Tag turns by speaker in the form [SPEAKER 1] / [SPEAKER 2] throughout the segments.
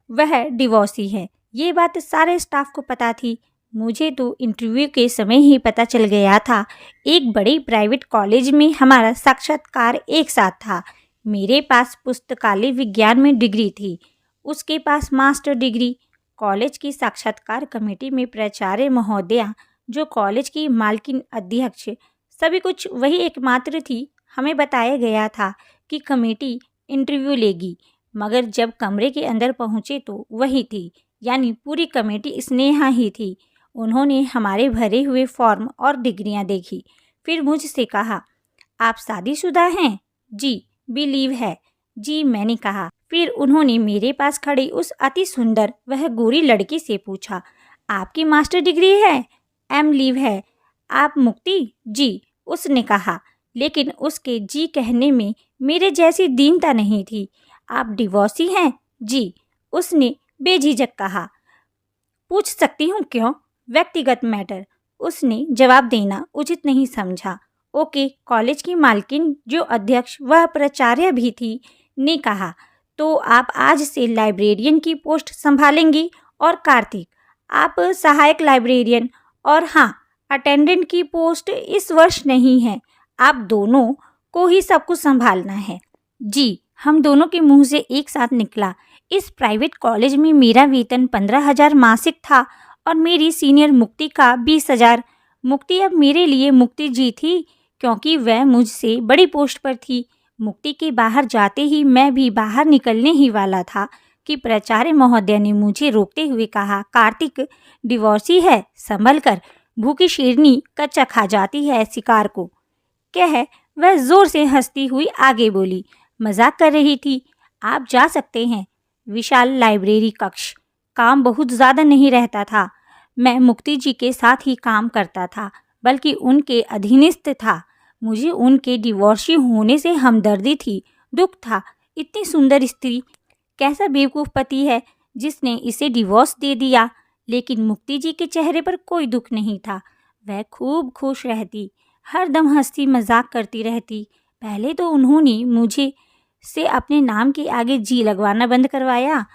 [SPEAKER 1] वह डिवोर्सी है। ये बात सारे स्टाफ को पता थी। मुझे तो इंटरव्यू के समय ही पता चल गया था। एक बड़े प्राइवेट कॉलेज में हमारा साक्षात्कार एक साथ था। मेरे पास पुस्तकालय विज्ञान में डिग्री थी, उसके पास मास्टर डिग्री। कॉलेज की साक्षात्कार कमेटी में प्राचार्य महोदया, जो कॉलेज की मालकिन, अध्यक्ष, सभी कुछ वही एकमात्र थी। हमें बताया गया था कि कमेटी इंटरव्यू लेगी, मगर जब कमरे के अंदर पहुँचे तो वही थी, यानी पूरी कमेटी स्नेहा ही थी। उन्होंने हमारे भरे हुए फॉर्म और डिग्रियां देखी, फिर मुझसे कहा, आप शादीशुदा हैं? जी, बिलीव है। जी, मैंने कहा। फिर उन्होंने मेरे पास खड़ी उस अति सुंदर वह गोरी लड़की से पूछा, आपकी मास्टर डिग्री है? एम लीव है। आप मुक्ति? जी, उसने कहा, लेकिन उसके जी कहने में मेरे जैसी दीनता नहीं थी। आप डिवोर्सी हैं? जी, उसने बेझिझक कहा। पूछ सकती हूँ क्यों? व्यक्तिगत मैटर, उसने जवाब देना उचित नहीं समझा। ओके, कॉलेज की मालकिन, जो अध्यक्ष वह प्राचार्य भी थी, ने कहा, तो आप आज से लाइब्रेरियन की पोस्ट संभालेंगी और कार्तिक, आप सहायक लाइब्रेरियन, और हाँ, अटेंडेंट की पोस्ट इस वर्ष नहीं है। आप दोनों को ही सब कुछ संभालना है। जी, हम दोनों के मुंह से एक साथ निकला। इस प्राइवेट कॉलेज में मेरा वेतन 15,000 मासिक था और मेरी सीनियर मुक्ति का 20,000। मुक्ति अब मेरे लिए मुक्ति जी थी, क्योंकि वह मुझसे बड़ी पोस्ट पर थी। मुक्ति के बाहर जाते ही मैं भी बाहर निकलने ही वाला था कि प्राचार्य महोदय ने मुझे रोकते हुए कहा, कार्तिक, डिवोर्सी है, संभल कर, भूखी शेरनी कच्चा खा जाती है शिकार को। कह वह जोर से हंसती हुई आगे बोली, मजाक कर रही थी। आप जा सकते हैं। विशाल लाइब्रेरी कक्ष, काम बहुत ज़्यादा नहीं रहता था। मैं मुक्ति जी के साथ ही काम करता था, बल्कि उनके अधीनस्थ था। मुझे उनके डिवोर्सी होने से हमदर्दी थी, दुख था। इतनी सुंदर स्त्री, कैसा बेवकूफ़ पति है जिसने इसे डिवोर्स दे दिया। लेकिन मुक्ति जी के चेहरे पर कोई दुख नहीं था। वह खूब खुश रहती, हर दम हंसती मजाक करती रहती। पहले तो उन्होंने मुझे से अपने नाम के आगे जी लगवाना बंद करवाया।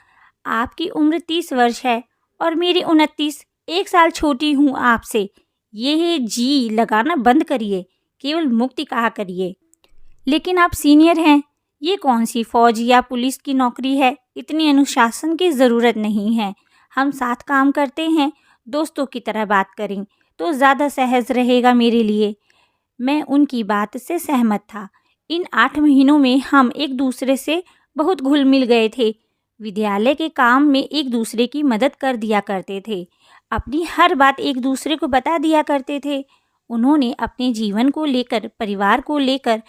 [SPEAKER 1] आपकी उम्र 30 वर्ष है और मेरी 29, 1 साल छोटी हूँ आपसे। ये जी लगाना बंद करिए, केवल मुक्ति कहा करिए। लेकिन आप सीनियर हैं, ये कौन सी फौज या पुलिस की नौकरी है? इतनी अनुशासन की ज़रूरत नहीं है। हम साथ काम करते हैं, दोस्तों की तरह बात करें तो ज़्यादा सहज रहेगा मेरे लिए। मैं उनकी बात से सहमत था। इन 8 महीनों में हम एक दूसरे से बहुत घुल मिल गए थे। विद्यालय के काम में एक दूसरे की मदद कर दिया करते थे, अपनी हर बात एक दूसरे को बता दिया करते थे। उन्होंने अपने जीवन को लेकर, परिवार को लेकर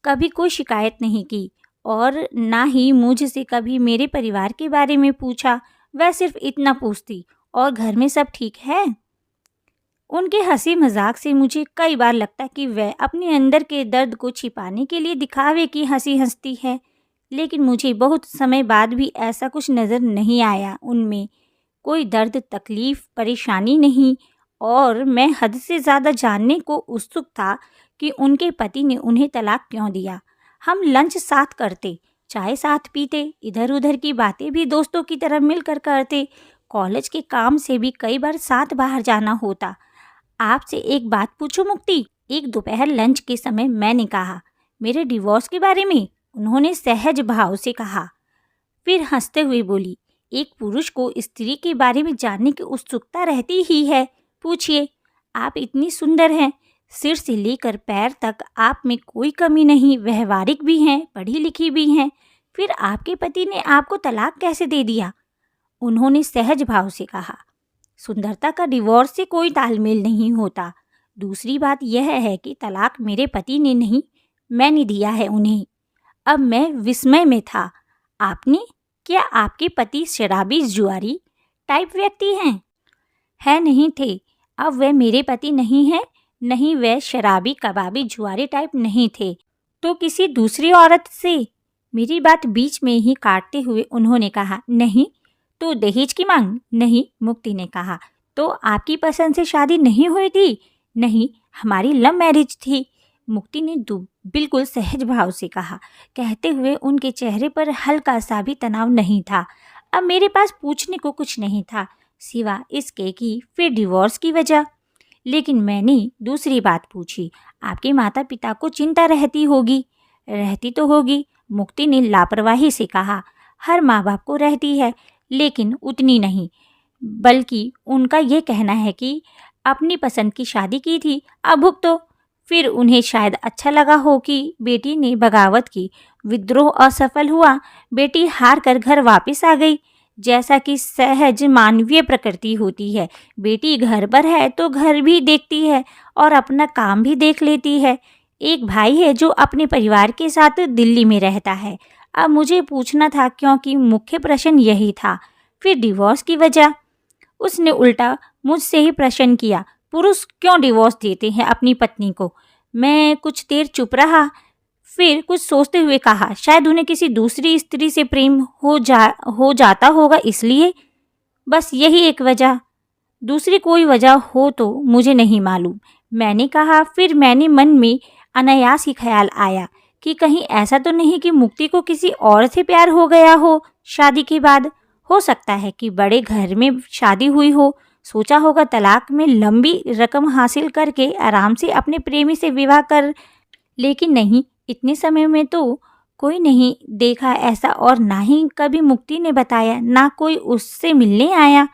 [SPEAKER 1] कभी कोई शिकायत नहीं की और ना ही मुझसे कभी मेरे परिवार के बारे में पूछा। वह सिर्फ इतना पूछती, और घर में सब ठीक है? उनके हंसी मजाक से मुझे कई बार लगता कि वह अपने अंदर के दर्द को छिपाने के लिए दिखावे की हंसी हंसती है, लेकिन मुझे बहुत समय बाद भी ऐसा कुछ नज़र नहीं आया। उनमें कोई दर्द, तकलीफ, परेशानी नहीं, और मैं हद से ज़्यादा जानने को उत्सुक था कि उनके पति ने उन्हें तलाक क्यों दिया। हम लंच साथ करते, चाय साथ पीते, इधर उधर की बातें भी दोस्तों की तरह मिलकर करते। कॉलेज के काम से भी कई बार साथ बाहर जाना होता। आपसे एक बात पूछूं मुक्ति? एक दोपहर लंच के समय मैंने कहा, मेरे डिवोर्स के बारे में? उन्होंने सहज भाव से कहा, फिर हंसते हुए बोली, एक पुरुष को स्त्री के बारे में जानने की उत्सुकता रहती ही है। पूछिए, आप इतनी सुंदर हैं, सिर से लेकर पैर तक आप में कोई कमी नहीं, व्यवहारिक भी हैं, पढ़ी लिखी भी हैं। फिर आपके पति ने आपको तलाक कैसे दे दिया? उन्होंने सहज भाव से कहा, सुंदरता का डिवोर्स से कोई तालमेल नहीं होता। दूसरी बात यह है कि तलाक मेरे पति ने नहीं, मैंने दिया है उन्हें। अब मैं विस्मय में था। आपने? क्या आपके पति शराबी, जुआरी टाइप व्यक्ति हैं? है नहीं थे। अब वह मेरे पति नहीं है। नहीं, वह शराबी, कबाबी, जुआरी टाइप नहीं थे। तो किसी दूसरी औरत से? मेरी बात बीच में ही काटते हुए उन्होंने कहा, नहीं। तो दहेज की मांग? नहीं, मुक्ति ने कहा। तो आपकी पसंद से शादी नहीं हुई थी? नहीं, हमारी लव मैरिज थी, मुक्ति ने बिल्कुल सहज भाव से कहा। कहते हुए उनके चेहरे पर हल्का सा भी तनाव नहीं था। अब मेरे पास पूछने को कुछ नहीं था सिवा इसके कि फिर डिवोर्स की वजह। लेकिन मैंने दूसरी बात पूछी, आपके माता पिता को चिंता रहती होगी। रहती तो होगी, मुक्ति ने लापरवाही से कहा। हर माँ बाप को रहती है, लेकिन उतनी नहीं। बल्कि उनका ये कहना है कि अपनी पसंद की शादी की थी, अब भुगतो। फिर उन्हें शायद अच्छा लगा हो कि बेटी ने बगावत की, विद्रोह असफल हुआ, बेटी हार कर घर वापस आ गई। जैसा कि सहज मानवीय प्रकृति होती है, बेटी घर पर है तो घर भी देखती है और अपना काम भी देख लेती है। एक भाई है जो अपने परिवार के साथ दिल्ली में रहता है। अब मुझे पूछना था क्योंकि मुख्य प्रश्न यही था। फिर डिवोर्स की वजह। उसने उल्टा मुझसे ही प्रश्न किया, पुरुष क्यों डिवोर्स देते हैं अपनी पत्नी को। मैं कुछ देर चुप रहा, फिर कुछ सोचते हुए कहा, शायद उन्हें किसी दूसरी स्त्री से प्रेम हो जाता होगा, इसलिए। बस यही एक वजह, दूसरी कोई वजह हो तो मुझे नहीं मालूम, मैंने कहा। फिर मैंने मन में अनायास ही ख्याल आया कि कहीं ऐसा तो नहीं कि मुक्ति को किसी और से प्यार हो गया हो शादी के बाद। हो सकता है कि बड़े घर में शादी हुई हो, सोचा होगा तलाक में लंबी रकम हासिल करके आराम से अपने प्रेमी से विवाह कर। लेकिन नहीं, इतने समय में तो कोई नहीं देखा ऐसा, और ना ही कभी मुक्ति ने बताया, ना कोई उससे मिलने आया।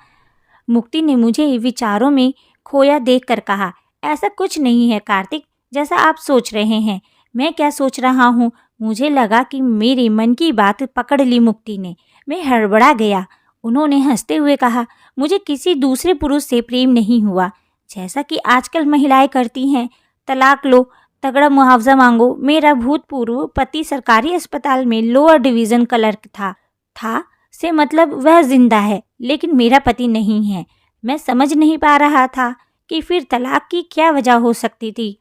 [SPEAKER 1] मुक्ति ने मुझे विचारों में खोया देखकर कहा, ऐसा कुछ नहीं है कार्तिक जैसा आप सोच रहे हैं। मैं क्या सोच रहा हूँ? मुझे लगा कि मेरे मन की बात पकड़ ली मुक्ति ने। मैं हड़बड़ा गया। उन्होंने हंसते हुए कहा, मुझे किसी दूसरे पुरुष से प्रेम नहीं हुआ, जैसा कि आजकल महिलाएं करती हैं। तलाक लो, तगड़ा मुआवजा मांगो। मेरा भूतपूर्व पति सरकारी अस्पताल में लोअर डिवीजन क्लर्क था से मतलब वह जिंदा है, लेकिन मेरा पति नहीं है। मैं समझ नहीं पा रहा था कि फिर तलाक की क्या वजह हो सकती थी।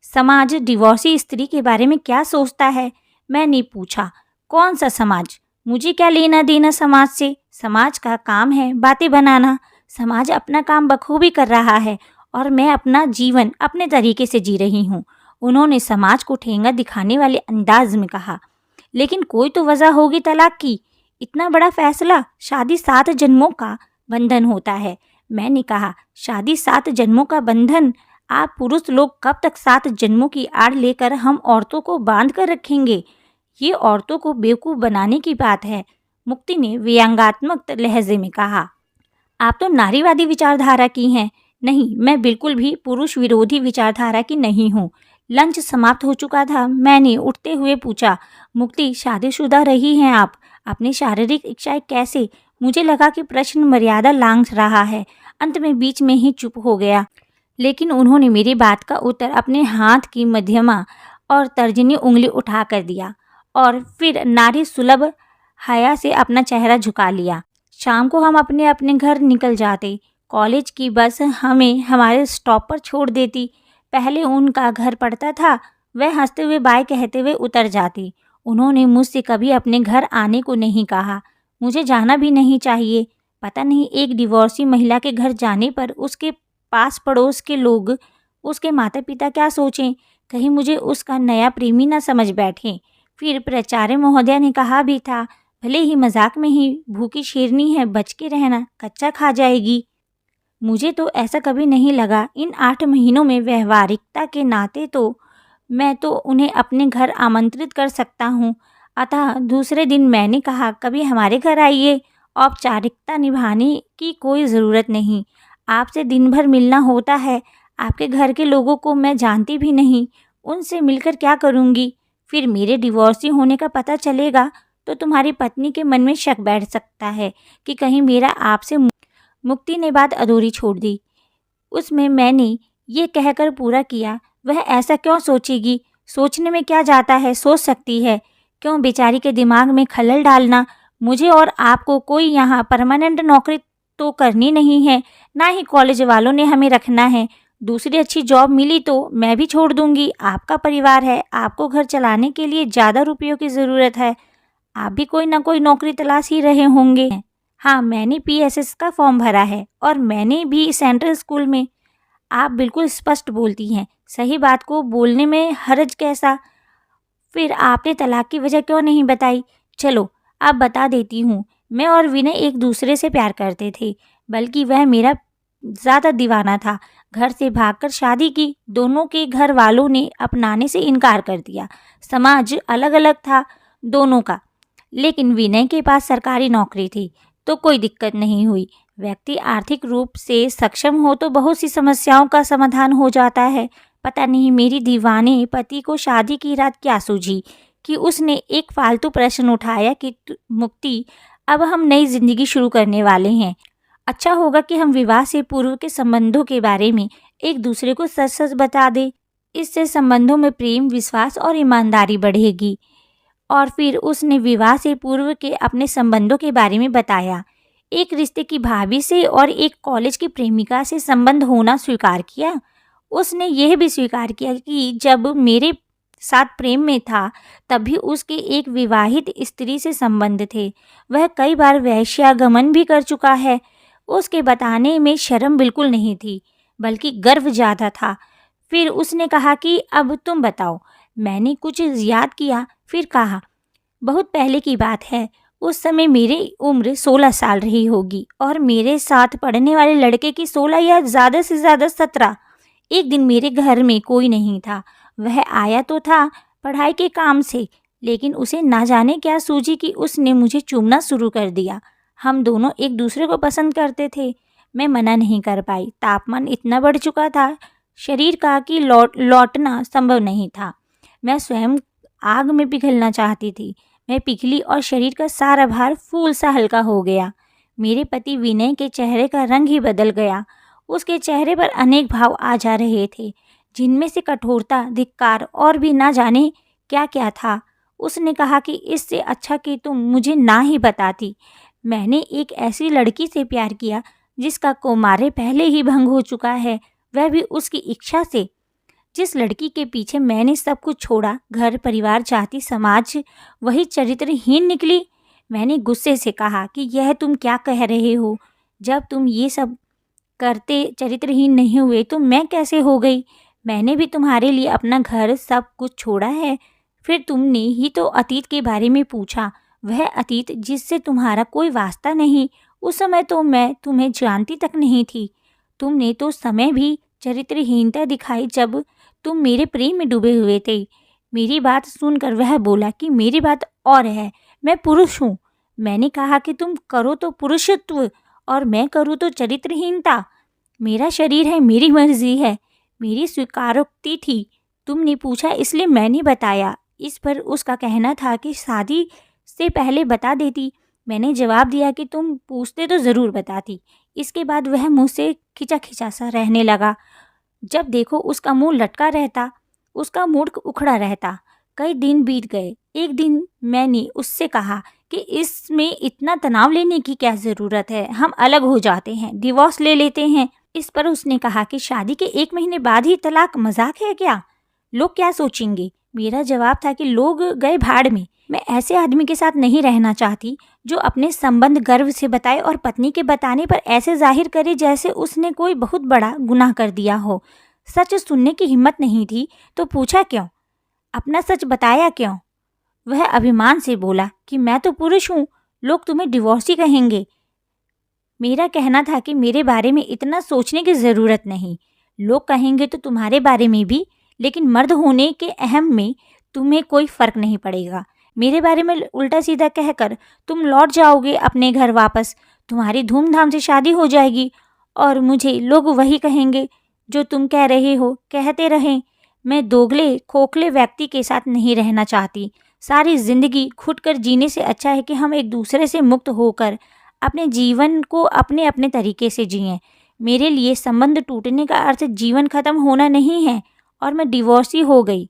[SPEAKER 1] समाज डिवोर्सी स्त्री के बारे में क्या सोचता है? मैंने पूछा। कौन सा समाज? मुझे क्या लेना देना समाज से? समाज का काम है बातें बनाना। समाज अपना काम बखूबी कर रहा है और मैं अपना जीवन अपने तरीके से जी रही हूँ। उन्होंने समाज को ठेंगा दिखाने वाले अंदाज में कहा। लेकिन कोई तो वजह होगी तलाक की। इतना बड़ा फैसला, शादी 7 जन्मों का बंधन होता है। मैंने कहा, शादी 7 जन्मों का बंधन? आप पुरुष लोग कब तक 7 जन्मों की आड़ लेकर हम औरतों को बांध कर रखेंगे? ये औरतों को बेवकूफ़ बनाने की बात है, मुक्ति ने व्यंग्यात्मक लहजे में कहा। आप तो नारीवादी विचारधारा की हैं। नहीं, मैं बिल्कुल भी पुरुष विरोधी विचारधारा की नहीं हूँ। लंच समाप्त हो चुका था। मैंने उठते हुए पूछा, मुक्ति शादीशुदा रही हैं आप? अपनी शारीरिक इच्छाएं कैसे? मुझे लगा कि प्रश्न मर्यादा लांघ रहा है। अंत में बीच में ही चुप हो गया। लेकिन उन्होंने मेरी बात का उत्तर अपने हाथ की मध्यमा और तर्जनी उंगली उठा कर दिया और फिर नारी सुलभ हया से अपना चेहरा झुका लिया। शाम को हम अपने अपने घर निकल जाते। कॉलेज की बस हमें हमारे स्टॉप पर छोड़ देती। पहले उनका घर पड़ता था। वह हंसते हुए बाय कहते हुए उतर जाती। उन्होंने मुझसे कभी अपने घर आने को नहीं कहा। मुझे जाना भी नहीं चाहिए। पता नहीं एक डिवोर्सी महिला के घर जाने पर उसके पास पड़ोस के लोग, उसके माता पिता क्या सोचें? कहीं मुझे उसका नया प्रेमी न समझ बैठें। फिर प्राचार्य महोदया ने कहा भी था, भले ही मजाक में ही, भूखी शेरनी है, बच के रहना, कच्चा खा जाएगी। मुझे तो ऐसा कभी नहीं लगा। इन 8 महीनों में व्यवहारिकता के नाते तो मैं तो उन्हें अपने घर आमंत्रित कर सकता हूँ। अतः दूसरे दिन मैंने कहा, कभी हमारे घर आइए। औपचारिकता निभाने की कोई ज़रूरत नहीं। आपसे दिन भर मिलना होता है। आपके घर के लोगों को मैं जानती भी नहीं, उनसे मिलकर क्या करूँगी? फिर मेरे डिवोर्सी होने का पता चलेगा तो तुम्हारी पत्नी के मन में शक बैठ सकता है कि कहीं मेरा आपसे। मुक्ति ने बात अधूरी छोड़ दी। उसमें मैंने ये कहकर पूरा किया, वह ऐसा क्यों सोचेगी? सोचने में क्या जाता है, सोच सकती है। क्यों बेचारी के दिमाग में खलल डालना? मुझे और आपको कोई यहाँ परमानेंट नौकरी तो करनी नहीं है, ना ही कॉलेज वालों ने हमें रखना है। दूसरी अच्छी जॉब मिली तो मैं भी छोड़ दूंगी। आपका परिवार है, आपको घर चलाने के लिए ज़्यादा रुपयों की ज़रूरत है। आप भी कोई ना कोई नौकरी तलाश ही रहे होंगे। हाँ, मैंने पीएसएस का फॉर्म भरा है और मैंने भी सेंट्रल स्कूल में। आप बिल्कुल स्पष्ट बोलती हैं, सही बात को बोलने में हर्ज कैसा? फिर आपने तलाक की वजह क्यों नहीं बताई? चलो अब बता देती हूँ। मैं और विनय एक दूसरे से प्यार करते थे, बल्कि वह मेरा ज़्यादा दीवाना था। घर से भागकर शादी की, दोनों के घर वालों ने अपनाने से इनकार कर दिया। समाज अलग-अलग था दोनों का, लेकिन विनय के पास सरकारी नौकरी थी, तो कोई दिक्कत नहीं हुई। व्यक्ति आर्थिक रूप से सक्षम हो तो बहुत सी समस्याओं का समाधान हो जाता है। पता नहीं मेरी दीवाने पति को शादी की रात क्या सूझी कि उसने एक फालतू प्रश्न उठाया कि मुक्ति, अब हम नई जिंदगी शुरू करने वाले हैं। अच्छा होगा कि हम विवाह से पूर्व के संबंधों के बारे में एक दूसरे को सच सच बता दें। इससे संबंधों में प्रेम, विश्वास और ईमानदारी बढ़ेगी। और फिर उसने विवाह से पूर्व के अपने संबंधों के बारे में बताया। एक रिश्ते की भाभी से और एक कॉलेज की प्रेमिका से संबंध होना स्वीकार किया। उसने यह भी स्वीकार किया कि जब मेरे साथ प्रेम में था तब भी उसके एक विवाहित स्त्री से संबंध थे। वह कई बार वेश्यागमन भी कर चुका है। उसके बताने में शर्म बिल्कुल नहीं थी, बल्कि गर्व ज़्यादा था। फिर उसने कहा कि अब तुम बताओ। मैंने कुछ याद किया, फिर कहा, बहुत पहले की बात है। उस समय मेरी उम्र 16 साल रही होगी और मेरे साथ पढ़ने वाले लड़के की 16 या ज़्यादा से ज़्यादा 17। एक दिन मेरे घर में कोई नहीं था। वह आया तो था पढ़ाई के काम से, लेकिन उसे ना जाने क्या सूझी कि उसने मुझे चूमना शुरू कर दिया। हम दोनों एक दूसरे को पसंद करते थे। मैं मना नहीं कर पाई। तापमान इतना बढ़ चुका था शरीर का कि लौटना संभव नहीं था। मैं स्वयं आग में पिघलना चाहती थी। मैं पिघली और शरीर का सारा भार फूल सा हल्का हो गया। मेरे पति विनय के चेहरे का रंग ही बदल गया। उसके चेहरे पर अनेक भाव आ जा रहे थे, जिनमें से कठोरता, धिक्कार और भी ना जाने क्या क्या था। उसने कहा कि इससे अच्छा कि तुम मुझे ना ही बताती। मैंने एक ऐसी लड़की से प्यार किया जिसका कौमार्य पहले ही भंग हो चुका है, वह भी उसकी इच्छा से। जिस लड़की के पीछे मैंने सब कुछ छोड़ा, घर, परिवार, जाति, समाज, वही चरित्रहीन निकली। मैंने गुस्से से कहा कि यह तुम क्या कह रहे हो? जब तुम ये सब करते चरित्रहीन नहीं हुए तो मैं कैसे हो गई? मैंने भी तुम्हारे लिए अपना घर, सब कुछ छोड़ा है। फिर तुमने ही तो अतीत के बारे में पूछा, वह अतीत जिससे तुम्हारा कोई वास्ता नहीं। उस समय तो मैं तुम्हें जानती तक नहीं थी। तुमने तो समय भी चरित्रहीनता दिखाई जब तुम मेरे प्रेम में डूबे हुए थे। मेरी बात सुनकर वह बोला कि मेरी बात और है, मैं पुरुष हूँ। मैंने कहा कि तुम करो तो पुरुषत्व और मैं करूँ तो चरित्रहीनता। मेरा शरीर है, मेरी मर्जी है, मेरी स्वीकारोक्ति थी। तुमने पूछा इसलिए मैंने बताया। इस पर उसका कहना था कि शादी से पहले बता देती। मैंने जवाब दिया कि तुम पूछते तो ज़रूर बताती। इसके बाद वह मुझसे खिंचा खिंचा सा रहने लगा। जब देखो उसका मुंह लटका रहता, उसका मूड उखड़ा रहता। कई दिन बीत गए। एक दिन मैंने उससे कहा कि इसमें इतना तनाव लेने की क्या ज़रूरत है, हम अलग हो जाते हैं, डिवोर्स ले लेते हैं। इस पर उसने कहा कि शादी के 1 महीने बाद ही तलाक मजाक है क्या? लोग क्या सोचेंगे? मेरा जवाब था कि लोग गए भाड़ में। मैं ऐसे आदमी के साथ नहीं रहना चाहती जो अपने संबंध गर्व से बताए और पत्नी के बताने पर ऐसे जाहिर करे जैसे उसने कोई बहुत बड़ा गुनाह कर दिया हो। सच सुनने की हिम्मत नहीं थी तो पूछा क्यों? अपना सच बताया क्यों? वह अभिमान से बोला कि मैं तो पुरुष हूँ, लोग तुम्हें डिवोर्सी कहेंगे। मेरा कहना था कि मेरे बारे में इतना सोचने की ज़रूरत नहीं। लोग कहेंगे तो तुम्हारे बारे में भी, लेकिन मर्द होने के अहम में तुम्हें कोई फ़र्क नहीं पड़ेगा। मेरे बारे में उल्टा सीधा कहकर तुम लौट जाओगे अपने घर वापस। तुम्हारी धूमधाम से शादी हो जाएगी और मुझे लोग वही कहेंगे जो तुम कह रहे हो, कहते रहें। मैं दोगले खोखले व्यक्ति के साथ नहीं रहना चाहती। सारी ज़िंदगी घुट कर जीने से अच्छा है कि हम एक दूसरे से मुक्त होकर अपने जीवन को अपने अपने तरीके से जिएं। मेरे लिए संबंध टूटने का अर्थ जीवन खत्म होना नहीं है और मैं डिवोर्सी हो गई।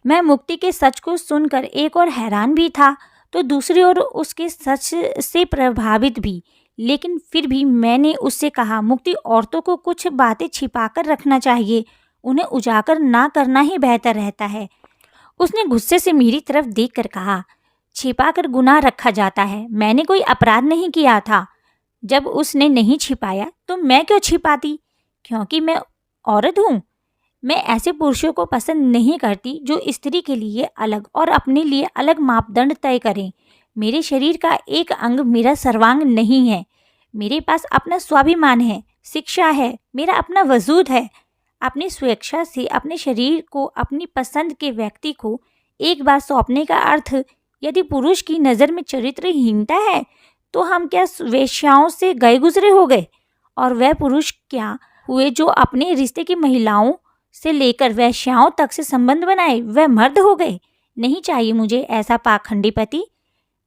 [SPEAKER 1] मैं मुक्ति के सच को सुनकर एक और हैरान भी था तो दूसरी ओर उसके सच से प्रभावित भी। लेकिन फिर भी मैंने उससे कहा, मुक्ति, औरतों को कुछ बातें छिपाकर रखना चाहिए, उन्हें उजागर ना करना ही बेहतर रहता है। उसने गुस्से से मेरी तरफ देखकर कहा, छिपाकर गुनाह रखा जाता है, मैंने कोई अपराध नहीं किया था। जब उसने नहीं छिपाया तो मैं क्यों छिपाती? क्योंकि मैं औरत हूँ। मैं ऐसे पुरुषों को पसंद नहीं करती जो स्त्री के लिए अलग और अपने लिए अलग मापदंड तय करें। मेरे शरीर का एक अंग मेरा सर्वांग नहीं है। मेरे पास अपना स्वाभिमान है, शिक्षा है, मेरा अपना वजूद है। अपनी स्वेच्छा से अपने शरीर को अपनी पसंद के व्यक्ति को एक बार सौंपने का अर्थ यदि पुरुष की नज़र में चरित्रहीनता है, तो हम क्या वेश्याओं से गए गुजरे हो गए? और वह पुरुष क्या हुए जो अपने रिश्ते की महिलाओं से लेकर वेश्याओं तक से संबंध बनाए, वह मर्द हो गए? नहीं चाहिए मुझे ऐसा पाखंडी पति।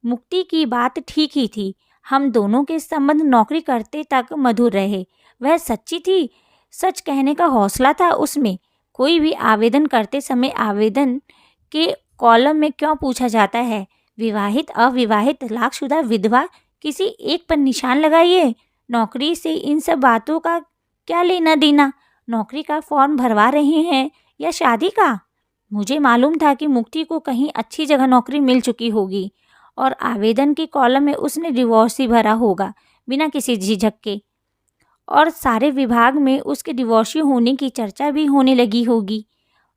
[SPEAKER 1] मुक्ति की बात ठीक ही थी। हम दोनों के संबंध नौकरी करते तक मधुर रहे। वह सच्ची थी, सच कहने का हौसला था उसमें। कोई भी आवेदन करते समय आवेदन के कॉलम में क्यों पूछा जाता है, विवाहित, अविवाहित, तलाकशुदा, विधवा, किसी एक पर निशान लगाइए। नौकरी से इन सब बातों का क्या लेना देना? नौकरी का फॉर्म भरवा रहे हैं या शादी का? मुझे मालूम था कि मुक्ति को कहीं अच्छी जगह नौकरी मिल चुकी होगी और आवेदन के कॉलम में उसने डिवोर्स ही भरा होगा बिना किसी झिझक के, और सारे विभाग में उसके डिवोर्सी होने की चर्चा भी होने लगी होगी।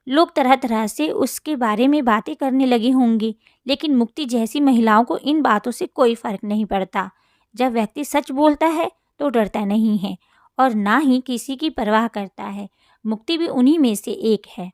[SPEAKER 1] लोग तरह तरह से उसके बारे में बातें करने लगे होंगे, लेकिन मुक्ति जैसी महिलाओं को इन बातों से कोई फर्क नहीं पड़ता। जब व्यक्ति सच बोलता है तो डरता नहीं है और ना ही किसी की परवाह करता है। मुक्ति भी उन्हीं में से एक है।